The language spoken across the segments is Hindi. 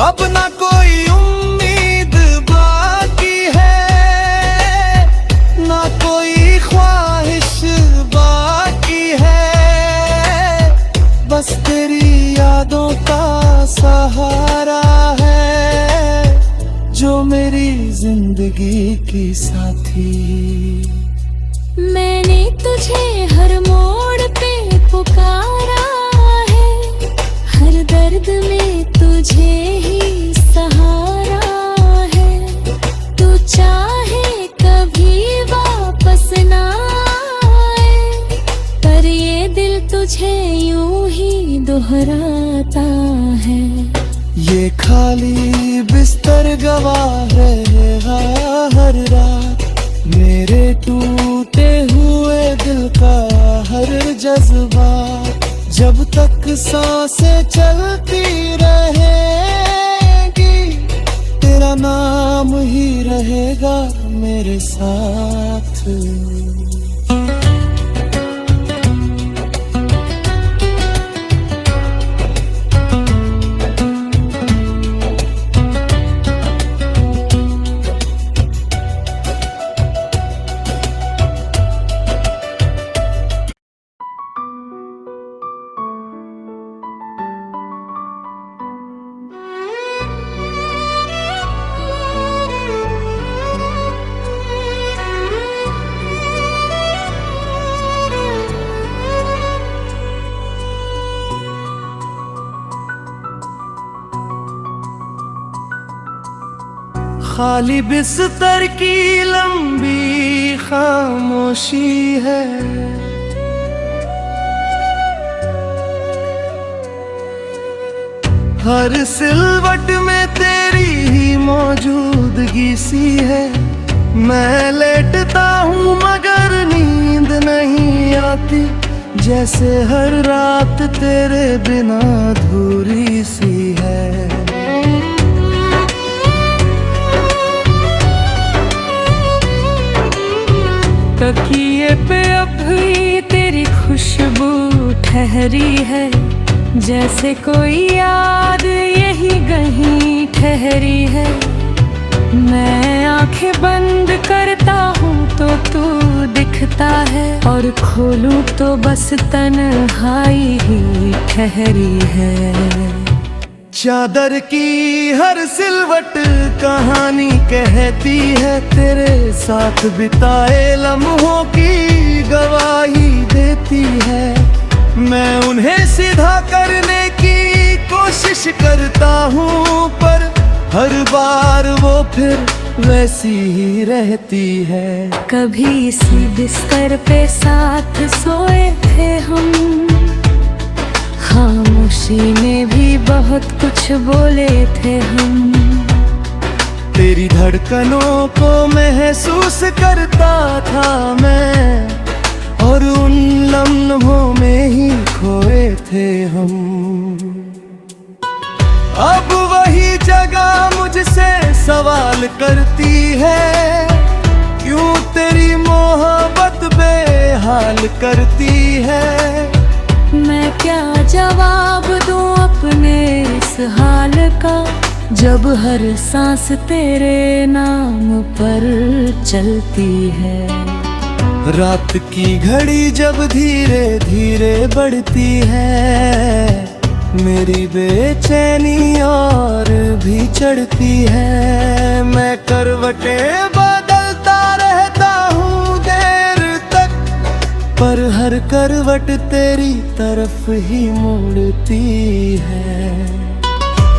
अब ना कोई उम्मीद बाकी है, ना कोई ख्वाहिश बाकी है। बस तेरी यादों का सहारा है जो मेरी जिंदगी की साथी। मैंने तुझे हर मोड़ पे पुकारा है, हर दर्द में तुझे ही सहारा है। तू चाहे कभी वापस ना आए, पर ये दिल तुझे यूं ही दोहराता है। ये खाली बिस्तर गवाह रहेगा हर रात, मेरे टूटे हुए दिल का हर जज्बा। जब तक सांसें चलती रहेंगी, तेरा नाम ही रहेगा मेरे साथ। खाली बिस्तर की लंबी खामोशी है, हर सिलवट में तेरी ही मौजूदगी सी है। मैं लेटता हूँ मगर नींद नहीं आती, जैसे हर रात तेरे बिना अधूरी सी है। तकिए पे अब भी तेरी खुशबू ठहरी है, जैसे कोई याद यही कहीं ठहरी है। मैं आंखें बंद करता हूँ तो तू दिखता है, और खोलूं तो बस तन्हाई ही ठहरी है। चादर की हर सिलवट कहानी कहती है, तेरे साथ बिताए लम्हों की गवाही देती है। मैं उन्हें सीधा करने की कोशिश करता हूँ, पर हर बार वो फिर वैसी ही रहती है। कभी इसी बिस्तर पे साथ सोए थे हम, खामोशी में भी बहुत कुछ बोले थे हम। तेरी धड़कनों को महसूस करता था मैं, और उन लम्हों में ही खोए थे हम। अब वही जगह मुझसे सवाल करती है, क्यों तेरी मोहब्बत बेहाल करती है। मैं क्या जवाब दूं अपने इस हाल का, जब हर सांस तेरे नाम पर चलती है। रात की घड़ी जब धीरे धीरे बढ़ती है, मेरी बेचैनी और भी चढ़ती है। मैं करवटें बदलता रहता हूँ देर तक, पर हर करवट तेरी तरफ ही मुड़ती है।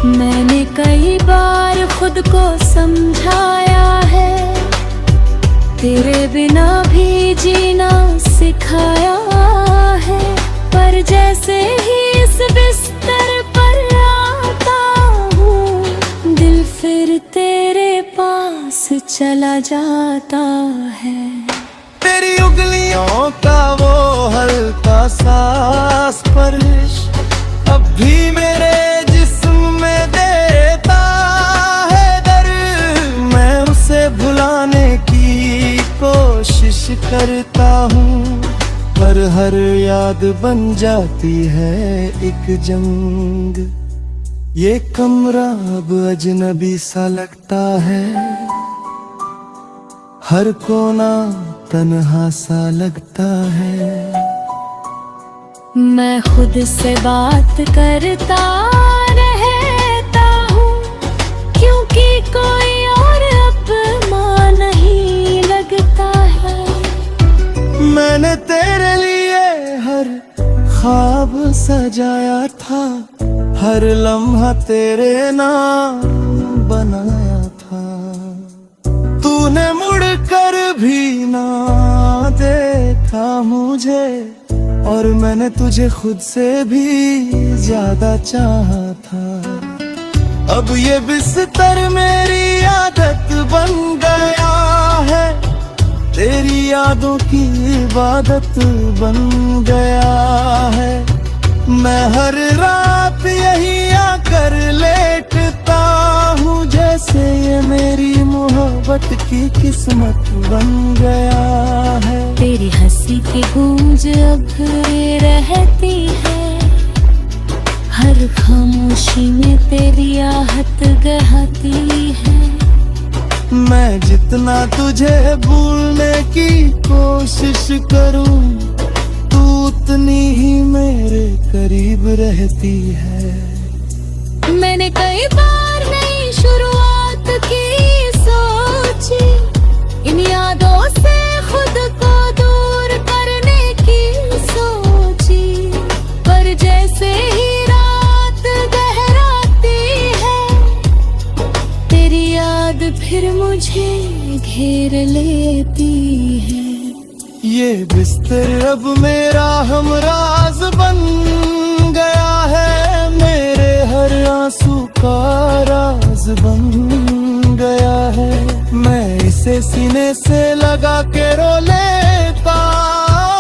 मैंने कई बार खुद को समझाया है, तेरे बिना भी जीना सिखाया है। पर जैसे ही इस बिस्तर पर आता हूँ, दिल फिर तेरे पास चला जाता है। तेरी उंगलियों का वो हल्का सा स्पर्श अब भी मेरे जिस्म में देता है दर्द। मैं उसे भुलाने की कोशिश करता हूँ, पर हर याद बन जाती है एक जंग। ये कमरा अब अजनबी सा लगता है, हर कोना तन्हा सा लगता है। मैं खुद से बात करता रहता हूँ, क्योंकि कोई और अपना नहीं लगता है। मैंने तेरे लिए हर ख्वाब सजाया था, हर लम्हा तेरे नाम बनाया था। तूने मुड़ कर भी ना देखा मुझे, और मैंने तुझे खुद से भी ज्यादा चाहा था। अब ये बिस्तर मेरी आदत बन गया है, तेरी यादों की इबादत बन गया है। मैं हर रात यही आकर लेटता हूँ, जैसे ये मेरी मोहब्बत की किस्मत बन गया है। तेरी हंसी की गूंज अब रहती है, हर खामोशी में तेरी आहट गहती है। मैं जितना तुझे भूलने की कोशिश करूं, तू उतनी ही मेरे करीब रहती है। मैंने कई बार नई शुरुआत की सोची, इन यादों से खुद को दूर करने की सोची, पर जैसे ही रात गहराती है, तेरी याद फिर मुझे घेर लेती है। ये बिस्तर अब मेरा हमराज बन गया है, मेरे हर आंसू का राज बन गया है। मैं इसे सीने से लगा के रो लेता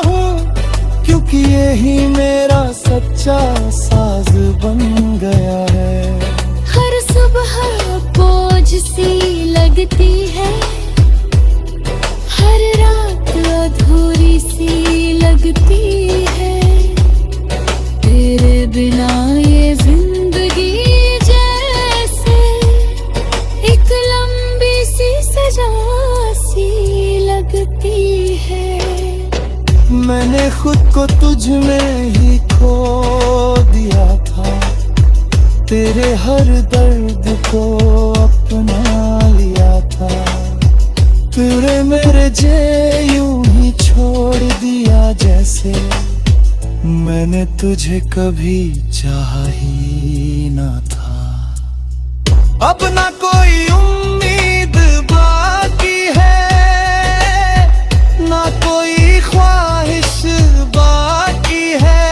हूँ, क्योंकि यही मेरा सच्चा साज बन गया है। हर सुबह बोझ सी लगती है, हर रात अधूरी सी लगती है। तेरे बिना ये जिंदगी जैसे एक लंबी सी सजा सी लगती है। मैंने खुद को तुझ में ही खो दिया था, तेरे हर दर्द को अपना लिया था। तेरे मेरे जे यूं ही छोड़ दिया, जैसे मैंने तुझे कभी चाहा ही ना था। अब ना कोई उम्मीद बाकी है, ना कोई ख्वाहिश बाकी है,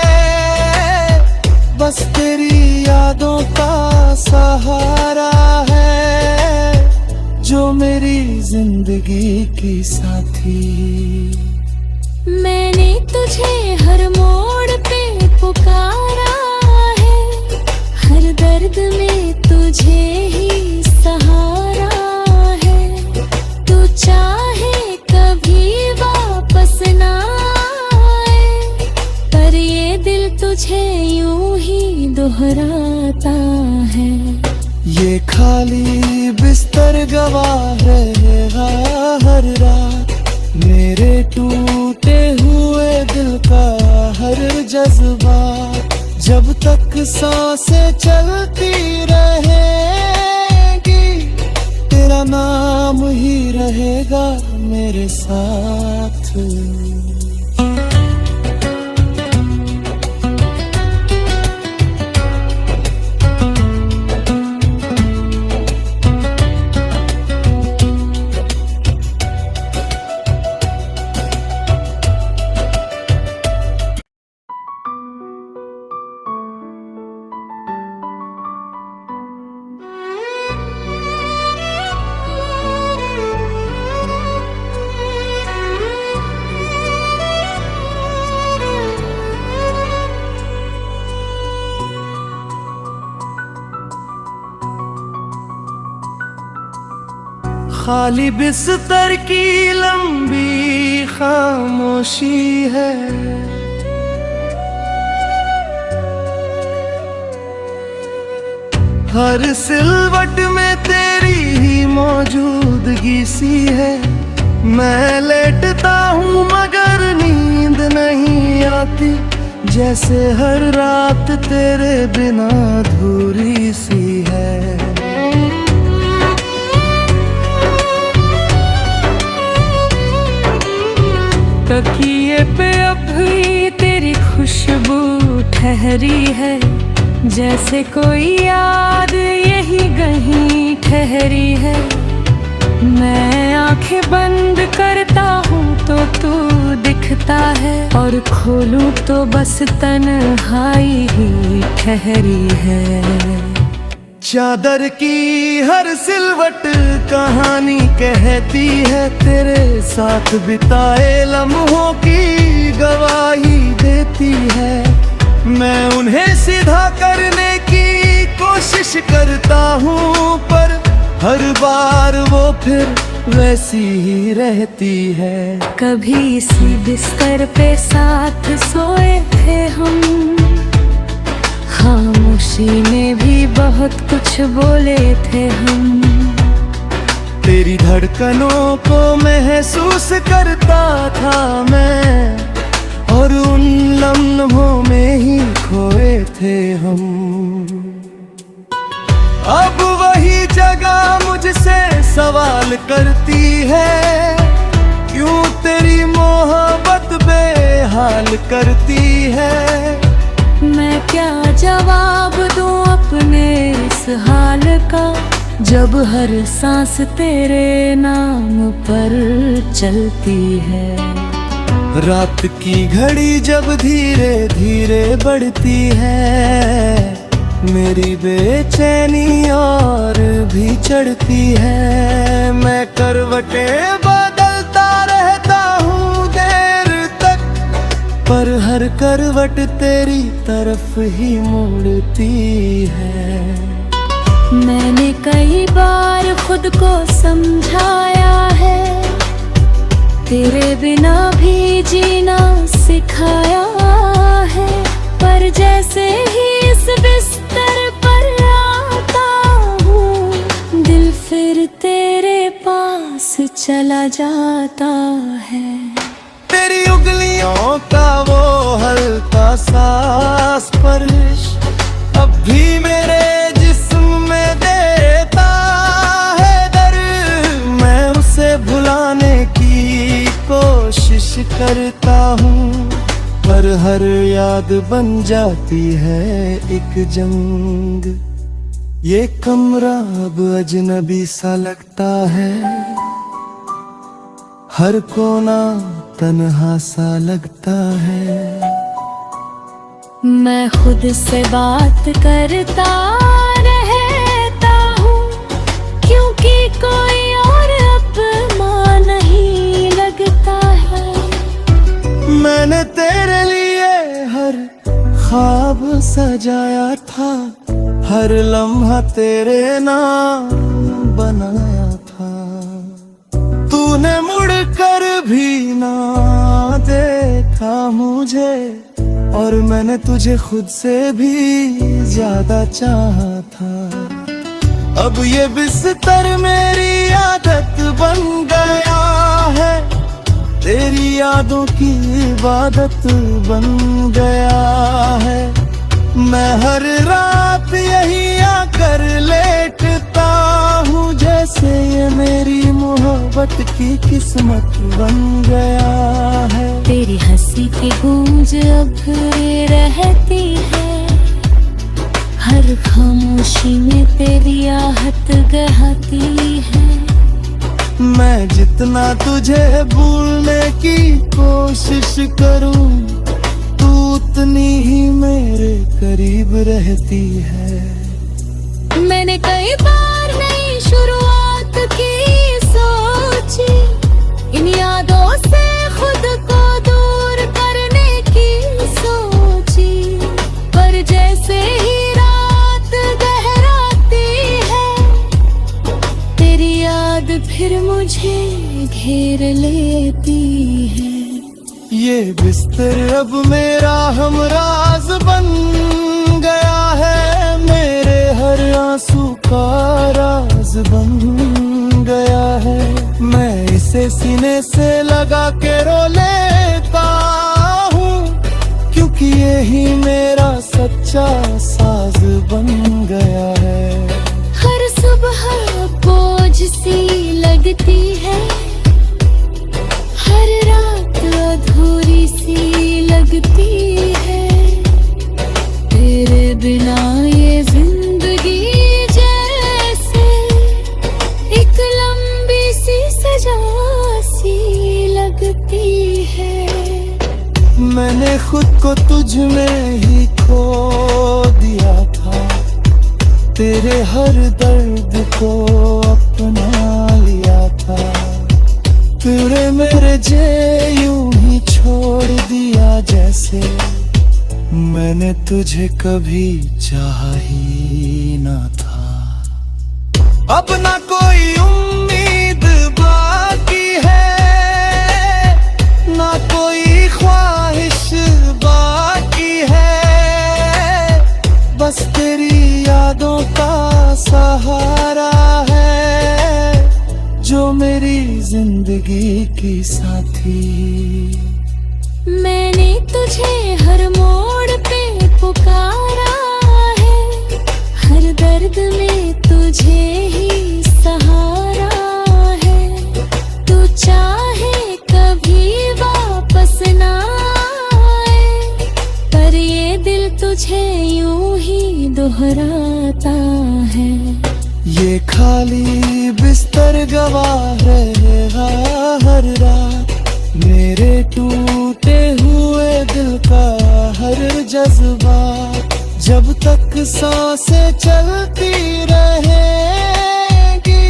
बस तेरी यादों का सहारा है, जो मेरी जिंदगी की साथी। मैंने तुझे हर मोड़ पे पुकारा है, हर दर्द में तुझे ही सहारा है। तू चाहे कभी वापस ना आए, पर ये दिल तुझे यूं ही दोहराता है। ये खाली बिस्तर गवाह रहेगा हर रात, मेरे टूटे हुए दिल का हर जज्बा। जब तक सांसें चलती रहेगी, तेरा नाम ही रहेगा मेरे साथ। खाली बिस्तर की लंबी खामोशी है, हर सिलवट में तेरी ही मौजूदगी सी है। मैं लेटता हूँ मगर नींद नहीं आती, जैसे हर रात तेरे बिना अधूरी सी है। तकिए पे अभी तेरी खुशबू ठहरी है, जैसे कोई याद यही कहीं ठहरी है। मैं आंखें बंद करता हूँ तो तू दिखता है, और खोलूं तो बस तन्हाई ही ठहरी है। चादर की हर सिलवट कहानी कहती है, तेरे साथ बिताए लम्हों की गवाही देती है। मैं उन्हें सीधा करने की कोशिश करता हूँ, पर हर बार वो फिर वैसी ही रहती है। कभी इसी बिस्तर पे साथ सोए थे हम, खामोशी में भी बहुत कुछ बोले थे हम। तेरी धड़कनों को महसूस करता था मैं, और उन लम्हों में ही खोए थे हम। अब वही जगह मुझसे सवाल करती है, क्यों तेरी मोहब्बत बेहाल करती है। मैं क्या जवाब दूं अपने इस हाल का, जब हर सांस तेरे नाम पर चलती है। रात की घड़ी जब धीरे धीरे बढ़ती है, मेरी बेचैनी और भी चढ़ती है। मैं करवटें बदलता रहता हूँ देर तक, पर हर करवट तेरी तरफ ही मुड़ती है। मैंने कई बार खुद को समझाया है, तेरे बिना भी जीना सिखाया है। पर जैसे ही इस बिस्तर पर आता हूँ, दिल फिर तेरे पास चला जाता है। तेरी उंगलियों का वो हल्का सा स्पर्श अब भी मेरे जिस्म में देता है दर्द। मैं उसे भुलाने की कोशिश करता हूँ, पर हर याद बन जाती है एक जंग। ये कमरा अब अजनबी सा लगता है, हर कोना तन्हा सा लगता है। मैं खुद से बात करता रहता हूँ, क्योंकि कोई और अपना नहीं लगता है। मैंने तेरे लिए हर ख्वाब सजाया था, हर लम्हा तेरे नाम बनाया था। तूने मुड़कर भी ना देखा मुझे, और मैंने तुझे खुद से भी ज्यादा चाहा था। अब ये बिस्तर मेरी आदत बन गया है, तेरी यादों की इबादत बन गया है। मैं हर रात यही आकर लेटता हूँ, जैसे ये मेरी मोहब्बत की किस्मत बन गया है। तेरी हंसी की गूंज अब रहती है, हर खामोशी में तेरी आहट गहती है। मैं जितना तुझे भूलने की कोशिश करूं, तू उतनी ही मेरे करीब रहती है। मैंने कई बार नई शुरुआत की सोची, इन यादों से खुद को दूर करने की सोची। पर जैसे ही रात गहराती है, तेरी याद फिर मुझे घेर लेती है। ये बिस्तर अब मेरा हमराज बन गया है, मेरे हर आंसू का राज बन गया है। मैं इसे सीने से लगा के रो लेता हूँ, क्योंकि यही मेरा सच्चा साज बन गया है। हर सुबह बोझ सी लगती है, हर रात अधूरी सी लगती है। तेरे बिना ये जिंदगी जैसे एक लंबी सी सजा सी लगती है। मैंने खुद को तुझ में ही खो दिया था, तेरे हर दर्द को अपना लिया था। तेरे मेरे जे यूं ही छोड़ दिया जैसे मैंने तुझे कभी चाहा ही ना था। अब ना कोई उम्मीद बाकी है, ना कोई ख्वाहिश बाकी है। बस तेरी यादों का सहारा है, जो मेरी जिंदगी की साथी। मैंने तुझे हर मोड़ पे पुकारा है, हर दर्द में तुझे ही सहारा है। तू चाहे कभी वापस ना आए, पर ये दिल तुझे यूं ही दोहराता है। ये खाली बिस्तर गवाह रहेगा हर रात, मेरे टूटे हुए दिल का हर जज्बा। जब तक सांसें चलती रहेगी,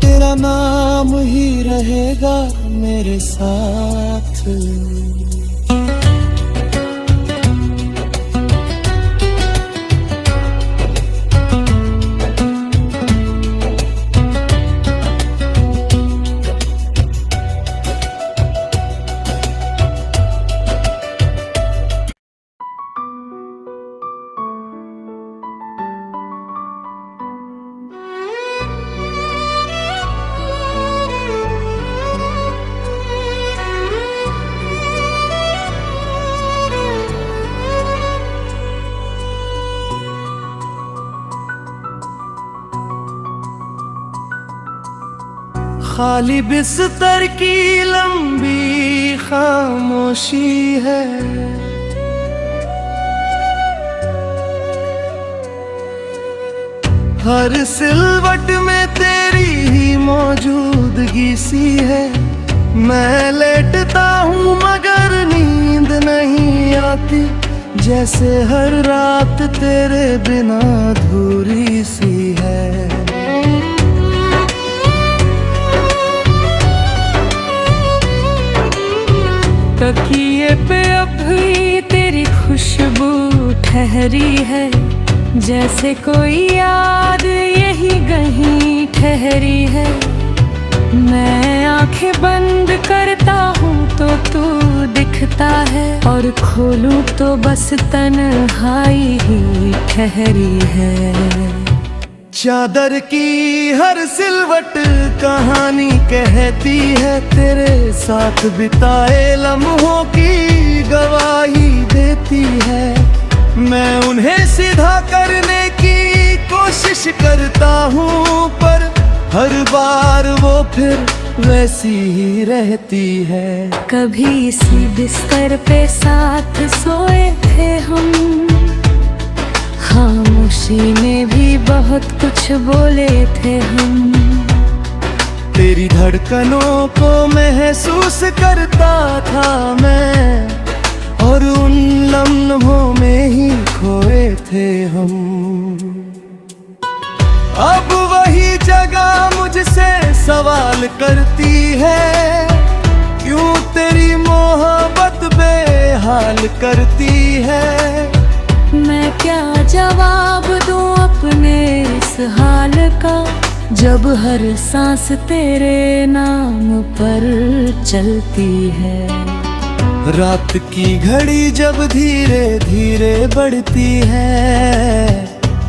तेरा नाम ही रहेगा मेरे साथ। खाली बिस्तर की लंबी खामोशी है, हर सिलवट में तेरी ही मौजूदगी सी है। मैं लेटता हूँ मगर नींद नहीं आती, जैसे हर रात तेरे बिना अधूरी सी है। तकिए पे अब भी तेरी खुशबू ठहरी है, जैसे कोई याद यही कहीं ठहरी है। मैं आंखें बंद करता हूँ तो तू दिखता है, और खोलूं तो बस तन्हाई ही ठहरी है। चादर की हर सिलवट कहानी कहती है, तेरे साथ बिताए लम्हों की गवाही देती है। मैं उन्हें सीधा करने की कोशिश करता हूँ, पर हर बार वो फिर वैसी ही रहती है। कभी इसी बिस्तर पे साथ सोए थे हम, खामोशी में भी बहुत कुछ बोले थे हम। तेरी धड़कनों को महसूस करता था मैं, और उन लम्हों में ही खोए थे हम। अब वही जगह मुझसे सवाल करती है, क्यों तेरी मोहब्बत बेहाल करती है। मैं क्या जवाब दूं अपने इस हाल का, जब हर सांस तेरे नाम पर चलती है। रात की घड़ी जब धीरे धीरे बढ़ती है,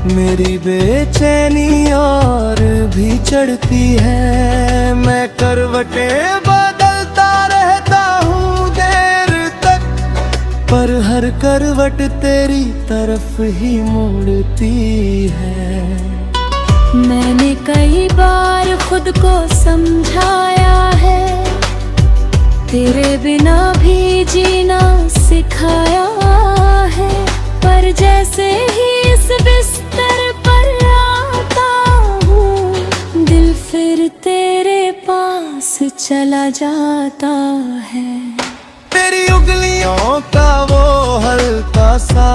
मेरी बेचैनी और भी चढ़ती है। मैं करवटें बदलता रहता हूँ देर तक, पर हर करवट तेरी तरफ ही मुड़ती है। मैंने कई बार खुद को समझाया है, तेरे बिना भी जीना सिखाया है। पर जैसे ही इस बिस्तर पर आता हूँ, दिल फिर तेरे पास चला जाता है। तेरी उंगलियों का वो हल्का सा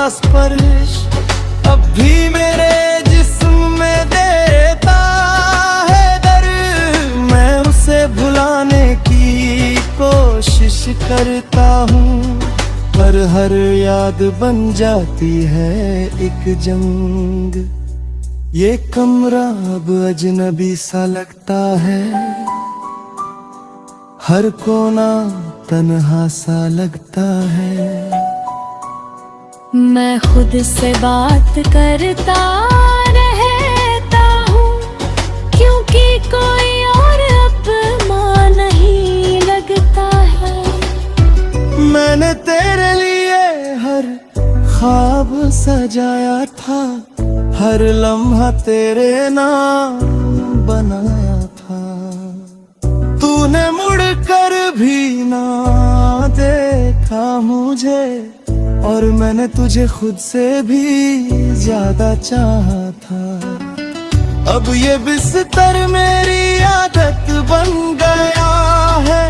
स्पर्श अब भी मेरे जिस्म में देता है दर्द। मैं उसे भुलाने की कोशिश करता हूँ, पर हर याद बन जाती है एक जंग। ये कमरा अब अजनबी सा लगता है, हर कोना तन्हा सा लगता है। मैं खुद से बात करता रहता हूँ, क्योंकि कोई और अपना नहीं लगता है। मैंने तेरे लिए हर ख्वाब सजाया था, हर लम्हा तेरे नाम बनाया था। तूने मुड़कर भी ना देखा मुझे, और मैंने तुझे खुद से भी ज्यादा चाहा था। अब ये बिस्तर मेरी आदत बन गया है,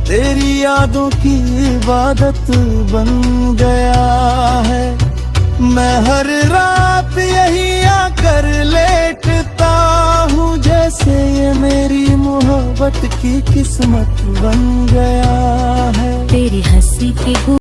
तेरी यादों की इबादत बन गया है। मैं हर रात यही आकर लेटता हूँ, जैसे ये मेरी मोहब्बत की किस्मत बन गया